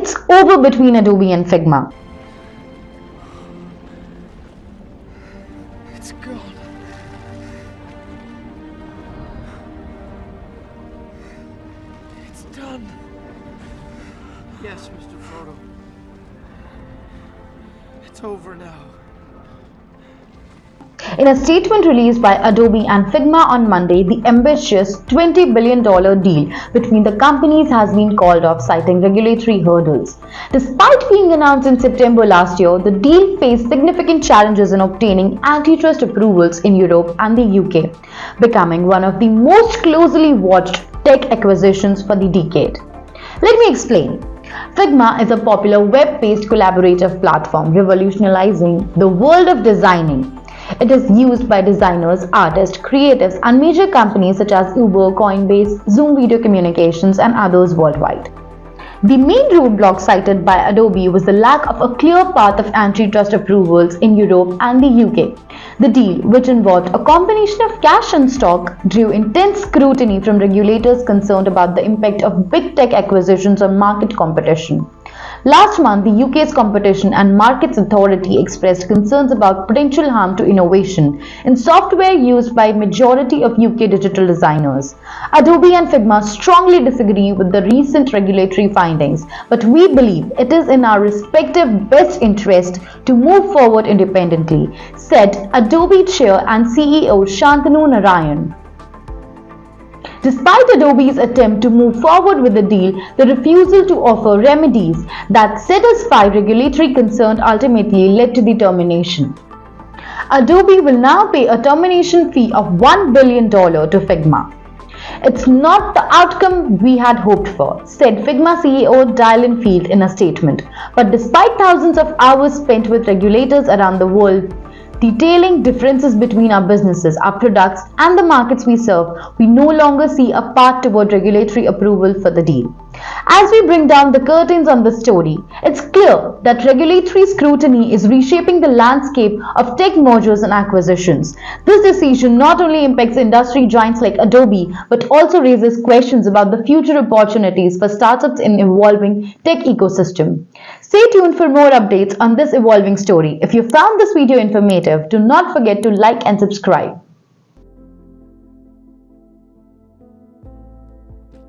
It's over between Adobe and Figma. It's gone. It's done. Yes, Mr. Frodo. It's over now. In a statement released by Adobe and Figma on Monday, the ambitious $20 billion deal between the companies has been called off, citing regulatory hurdles. Despite being announced in September last year, the deal faced significant challenges in obtaining antitrust approvals in Europe and the UK, becoming one of the most closely watched tech acquisitions for the decade. Let me explain. Figma is a popular web-based collaborative platform revolutionizing the world of designing. It is used by designers, artists, creatives, and major companies such as Uber, Coinbase, Zoom Video Communications, and others worldwide. The main roadblock cited by Adobe was the lack of a clear path of antitrust approvals in Europe and the UK. The deal, which involved a combination of cash and stock, drew intense scrutiny from regulators concerned about the impact of big tech acquisitions on market competition. Last month, the UK's Competition and Markets Authority expressed concerns about potential harm to innovation in software used by majority of UK digital designers. Adobe and Figma strongly disagree with the recent regulatory findings, but we believe it is in our respective best interest to move forward independently, said Adobe Chair and CEO Shantanu Narayan. Despite Adobe's attempt to move forward with the deal, the refusal to offer remedies that satisfy regulatory concerns ultimately led to the termination. Adobe will now pay a termination fee of $1 billion to Figma. It's not the outcome we had hoped for, said Figma CEO Dylan Field in a statement. But despite thousands of hours spent with regulators around the world, detailing differences between our businesses, our products, and the markets we serve, we no longer see a path toward regulatory approval for the deal. As we bring down the curtains on this story, it's clear that regulatory scrutiny is reshaping the landscape of tech mergers and acquisitions. This decision not only impacts industry giants like Adobe, but also raises questions about the future opportunities for startups in evolving tech ecosystem. Stay tuned for more updates on this evolving story. If you found this video informative, do not forget to like and subscribe.